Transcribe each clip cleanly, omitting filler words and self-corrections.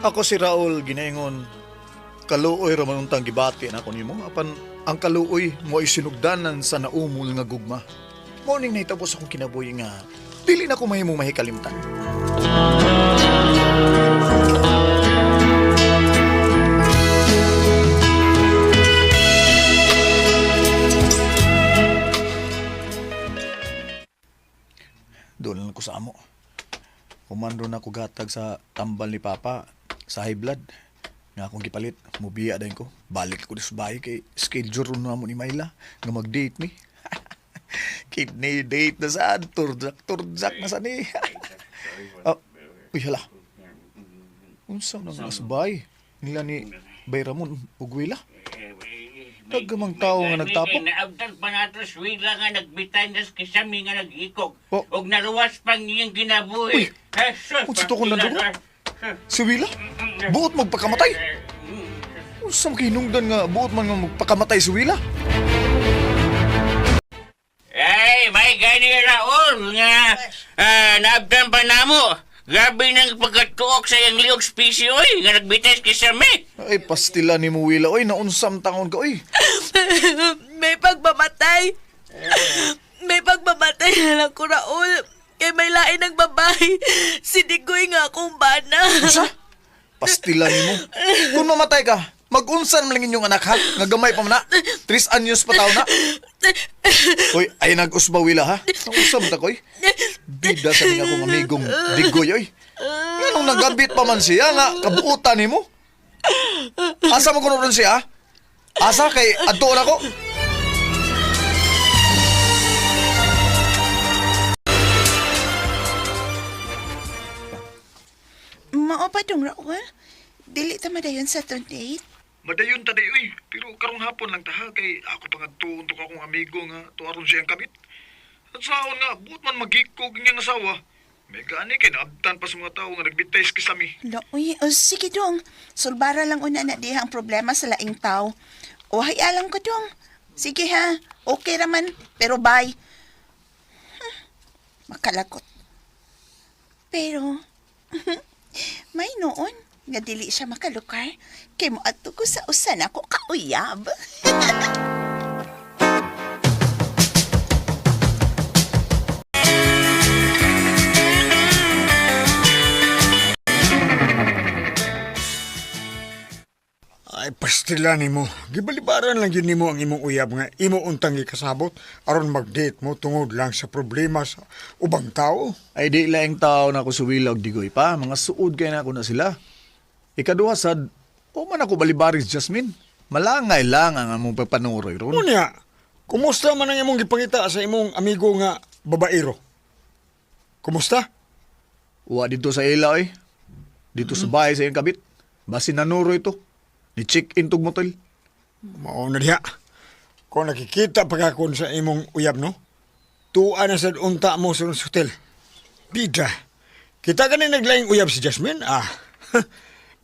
Ako si Raul ginaingon kaluoy ra man untang gibati na ko nimo apan ang kaluoy mo ay sinugdanan sa naumol nga gugma. Morning nahitabo sa akong kinabuhi nga dili na ko mahimong mahikalimtan. Doon lang ko sa amo. Kumando na ko gatag sa tambal ni Papa sa high blood. Nga akong gipalit, mubiya dahin ko. Balik ako sa bahay kay schedule na mo ni Mayla nga mag-date ni. Kidney date na saan? Turjak na saan eh. Uy, hala. Unsa na nga sa bahay? Nila ni Bayramon ugwila. Tagamang tao nga nagtapok. Naabtan pa nato swila nga nagbitay na kisami nga nag-ikog. Oh. Og naluwas pang iyang ginabuhi. Unsa to kung nandugo? Si Wila? Buot magpakamatay? Unsa mo kinungdan nga buot man nga magpakamatay si Wila? Ay, may gani Raul nga naabtan pa namo. Grabe nang pagkatuok sa iyang liog spisyo nga nagbitay sa kisami. Ay, pastila ni mo Wila. Oy, naunsam tangon ka, oy. May pagmamatay. May pagmamatay na lang ko, Raul. Kay may lain ng babae. Si Digoy nga akong bana. Unsa? Pastila ni mo. Kung mamatay ka, mag-unsan lang inyong anak ha? Nga gamay pa man na. 3 anyos pa tao na. Oy, ay nag-usba Wila ha? Naunsam ta koy. Bida sa mga akong amigong Digoy, oy. Yanong nagabit pa man siya nga kabuutan ni mo. Asa mo kuno ron siya? Asa kay adto na ko? Mao pa dong Raul. Dili ta madayon sa date. Madayon ta day, uy. Pero karong hapon lang taha kay ako pa nga tuuntok akong amigo nga tuaron siyang kabit. At saon nga, buot man magikog niyang asawa. May gani kay naabtan pa sa mga tao nga nagbitay sa kisami. Uy, sige dong. Sulbara lang una na diha ang problema sa laing tao. O alam ko dong. Sige ha. Okay raman. Pero bye. Makalakot. Pero, may noon nga dili siya makalukar. Kay mo ato ko sa usan ako kauyab. Ay, pastila ni mo. Gibalibaran lang yun ni mo ang imong uyab nga imo untang ikasabot aron mag-date mo tungod lang sa problema sa ubang tao. Ay di laing tao na ako suwilag Digoy pa. Mga suod kay na ako na sila. Ikaduha sad, o man ako balibaris Jasmine. Malangay lang ang among pagpanuroy ron. Unya, kumusta man ang imong gipangita sa imong amigo nga babaero? Kumusta? Uwa dito sa ila eh. Dito sa bahay sa iyong kabit. Basin nanuroy to. Ni-check-in tog motel. Mao na diha. Kung nakikita pagkakon sa imong uyab, no? Tuan na sa unta mo sa hotel. Bida. Kita ka na naglaing uyab si Jasmine?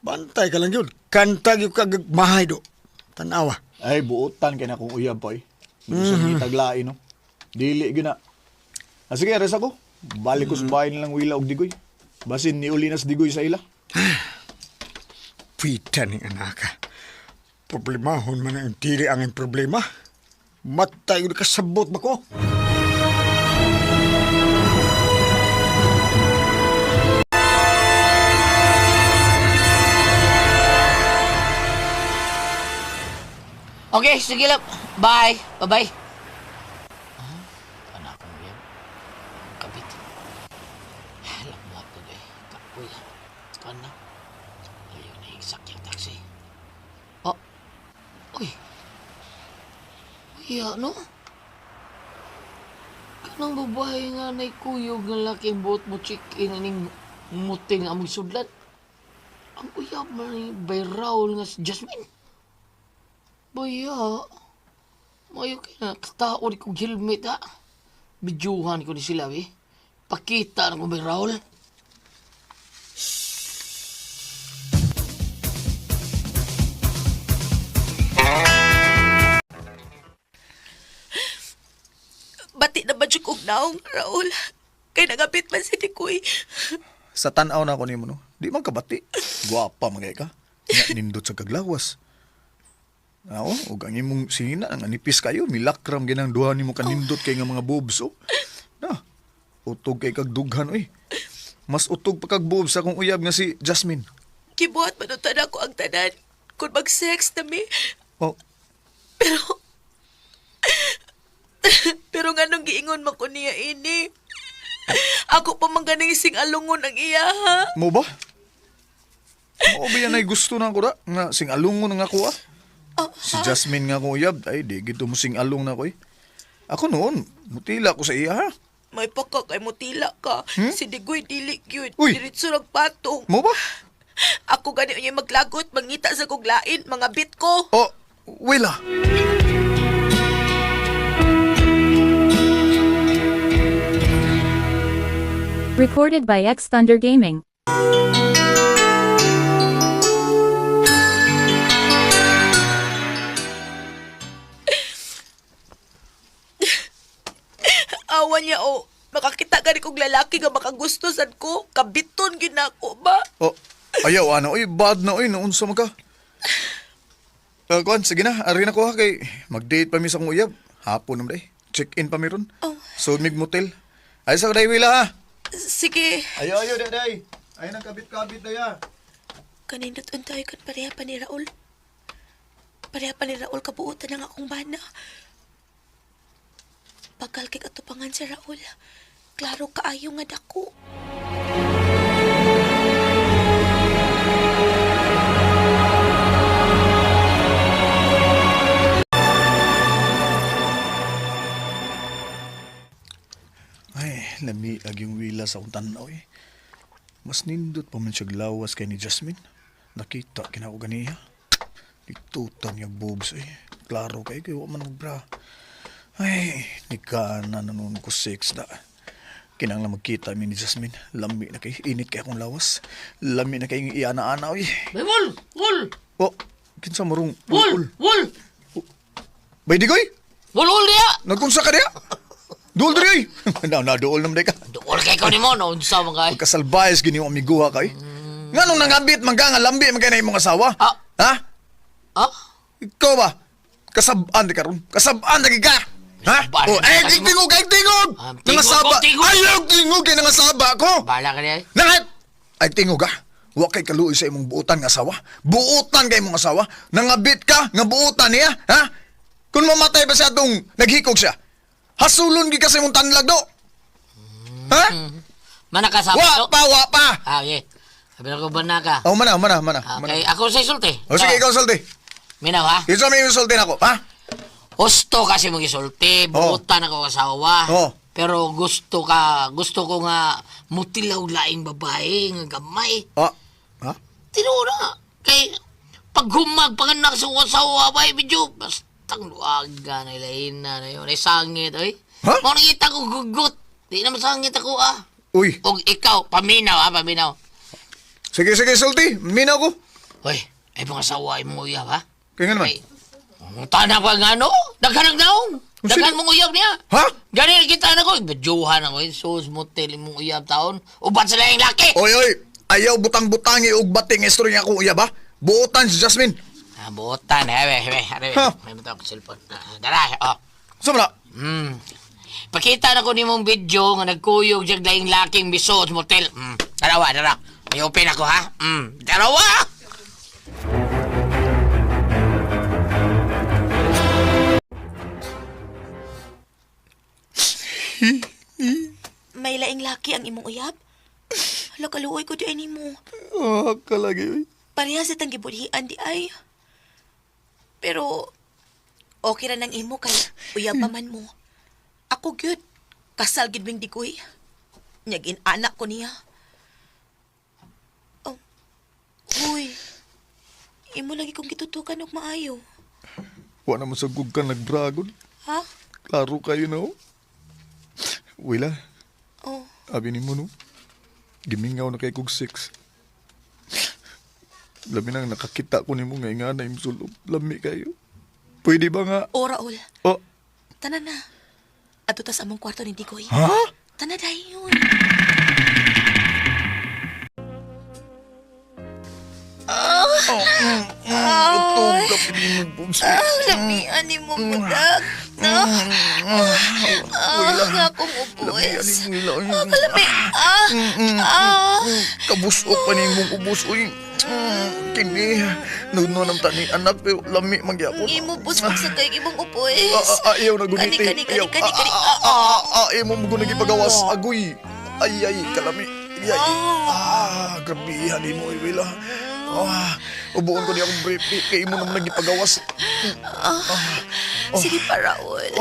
Bantay ka lang yun. Kantag yung kagmahay do. Tanawa. Ay, buotan kay na kong uyab po eh. Dito sa gitaglain, no? Dili gina. Sige, res ako. Balik ko sa bahay nilang Wila og Digoy. Basin ni Ulinas Digoy sa ila. Pita ni anaka. Problemahon man ang tili ang problema. Matay ko kasabot ba ko? Okay, sige lang. Bye. Bye-bye. Anak ko yan. Kabit. Alam mo ako eh. Kapoy. Kana. Ayaw na yung sakyang taxi. Oh. Uy. Uy, ano? Kanang babae nga na ikuyog ng laking buot mo check-in aning muting amoy sudlat. Ang uyab man ni Bayraul nga si Jasmine. Baya. Mayo kay na katao di kong helmet ha. Bidyuhan ko ni sila eh. Pakita na ko Bayraul. Bati na ba og naong, Raul? Kay nagapit man si Tikoy. Sa tanaw na ako nimo no. Di man kabati. Guwapa magay ka. Nga nindot sa kaglawas. Oo, ug ang imong sina ang anipis kayo, milakram ginang duha nimo kanindot kay nga mga boobs oh. Na. Utog kay kag dughan oy. Mas utog pa kag boobs sa akong uyab nga si Jasmine. Kibuhat manutan ako ang tanan kung mag-sex na mi. Oh, Pero... pero nga nung giingon man ko niya ini. Ako pa man ganing sing alungon ang iya, ha? mo ba? Mo ba yan ay gusto na ko da? Nga sing alungon nga ako ah. Si Jasmine nga akong uyab, ay di gito mo sing along na ko eh. Ako noon, mutila ko sa iya ha. May paka kay mutila ka. Si Digoy dili gyud. Uy! Diretso lang patong. Mo ba? Ako gani niya maglagot, mangita sa kuglain, mga bit ko. Oh, wala. Recorded by X Thunder Gaming. Awan niya o. Makakita gani kong lalaki nga makagusto sad ko. Kabiton ginako ba? Oh, ayaw ano, oy, bad na oy, naunsa mo ka. Kuan, sige na, ari na ko ha, kay mag-date pa mi sa akong uyab. Hapon naman day, check-in pa mi ron. Oh. So, mig motel. Ay, sa day, wila ha. Sige. Ayaw, day. Ay, nang kabit-kabit na ya. Kanindot untay kan pareha pa ni Raul. Pareha pa ni Raul kabuutan ng akong bana. Pagkal kay katupangan si Raul. Klaro kaayo nga dako. Ay, lamiag yung wila sa akong tanaw eh. Mas nindot pa man siya lawas kay ni Jasmine. Nakita, kinako ganiya. Itutan yung boobs eh. Klaro kay kayo man og bra. Ay, di ka na nanon ko sex da. Kinanglan magkita mi ni Jasmine. Lami na kay, init kay akong lawas. Lami na kay yung iana-ana eh. Bay, Wol! Wol! Oh, kinsa marong Wol! Wol! Bay di koy? Wol, Wol niya! Nagkunsa ka diya? Duol diri oy. Na duol naman day ka. Dool kay ko ni mo, naunsa mo kay. Pagkasalbayas gini mo amiguha kay. Nganong nangabit man ka nga lambi man kay na imong asawa? Ah. Ha? Ah? Ikaw ba? Kasabaan di karon. Kasabaan di ka. Ha? Kasabaan, Oh, eh kasabaan. tingog, ay tingog. Tingog Nangasaba. ko, tingog. Ayaw tingog kay nangasaba ko. Bala ka niya. Nangat. Ay tingog ka. Wa kay kaluoy sa imong buutan nga asawa. Buutan kay imong asawa. Nangabit ka nga buutan niya, ha? Kung mamatay ba siya atong naghikog siya? Hasulon gi kasi mong tanlag do. Ha? Manakasama to? Wa pa. Ah, okay. Sabi na ko ba na ka? Oh, mana. Okay, ako sa isulti. O sige, ikaw sulti. Minaw ha? Isa may insultin ako, ha? Gusto kasi mong isulti. Buutan ako kasawa. Oh. Pero gusto ko nga mutilaw laing babae nga gamay. Ah, ha? Tinura. Kay paghumag panganak sa kasawa ba, medyo bastang luaga na ilahin na yun. Ay sangit, ay. Ha? Kung nakita ko gugut, di naman sangit ako ah. Uy, O ikaw, paminaw ha, paminaw. sige, sulti. Minaw ko. Hoy, ay mga sawa mong uyab ha? Kaya nga naman. Ay, tanang pa nga no? Daghan ang naong. Oh, Daghan sige. mong uyab niya. Ha? Gani kita na ko. Ibadyohan ako. Sus, motel mong uyab taon. Ubat sila yung laki. Oy, ayaw butang-butangi og bating istorya ko uyab ha? Buotan si Jasmine. Ah, buotan. Hebe. Ha? May mata ko cellphone. Dara, oh. Sama na. Pakita na ko ni mong video nga nagkuyog siya laing laking bisod motel. Darawa. May open ako ha. Darawa! May laing laki ang imong uyab? Hala, kaluoy ko di ay nimo. Ah, kalagi oy. Pareha sa tang gibudhian di ay. Pero, okay ra nang imo kay uyab pa man mo. Ako gyud kasal gid ming Digoy. Nyagin anak ko niya. Oh. Uy. Imo lagi kong gitutukan og maayo. Wa naman sa gugkan nagbragon. Ha? Klaro kayo na oh. Wila, Oh. abi ni mo no. Gimingaw na kay kog 6. Labi nang nakakita ko nimo nga nga na imsulog. Lami kayo. Pwede ba nga? O Raul, Oh, tanan na. Ato ta sa among kwarto ni Digoy. ha? Tanan dayon. Utog ka pinimog po sa... Lamian ni mo budak. Nga akong Lamian ubues. ni mo ila. Kalami. Kabusok pa ni mong ubus. Uy, kini. Nuno ng tani anak pero lami magyapon. Imubos ko sa kay ibang ubues. Ayaw na guniti. Kani. Ayaw mo mo gunagi pagawas. Agoy. Ay, kalami. Ay. Grabe, hani mo, Iwila. Ubuon ko niya akong brief. Kaya mo naman nagipagawas. Sige pa, Raul.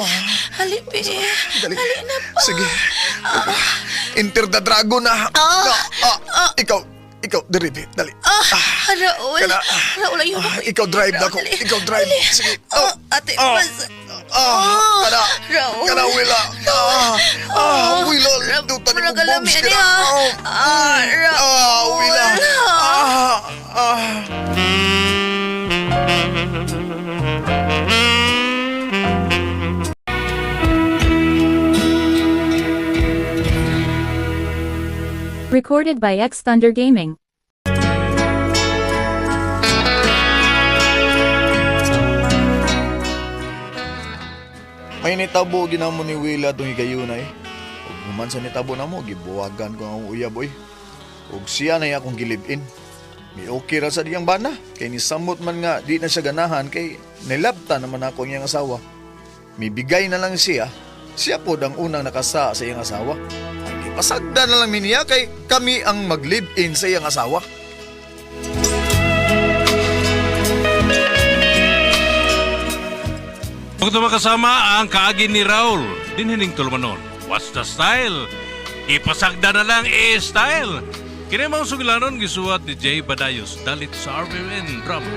Halipi. Dali. Hali na pa. Sige. Enter the dragon na. Ikaw, diribi. Dali. Raul. Kana. Raul, ayaw ako. Ikaw drive na ako. Dali. Ikaw drive. Dali. Sige. Ate, mas... Kana. Raul. Kana, Wila. Wila. Dutan ni Mura kong kalami, bombs ka ani, na. Raul. Wila. Recorded by X Thunder Gaming. May nitabo ginamo ni Wila itong higayunay. Ug human sa nitabo na mo, gibuwagan ko ang uyab oy. Ug siya na akong gilibin. May okay ra sa diyang bana. Kay nisamot man nga di na siya ganahan kay nilabta naman ako ang iyang asawa. May bigay na lang siya. Siya po ang unang nakasa sa iyang asawa. Ang ipasagda na lang niya kay kami ang mag-live-in sa iyang asawa. Kung makasama ang kaagi ni Raul, dinhining tulumanon. What's the style? Ipasagda na lang style. Kini mga sugilanon gisuwat ni Jay Badayos dalit sa RMN Drama.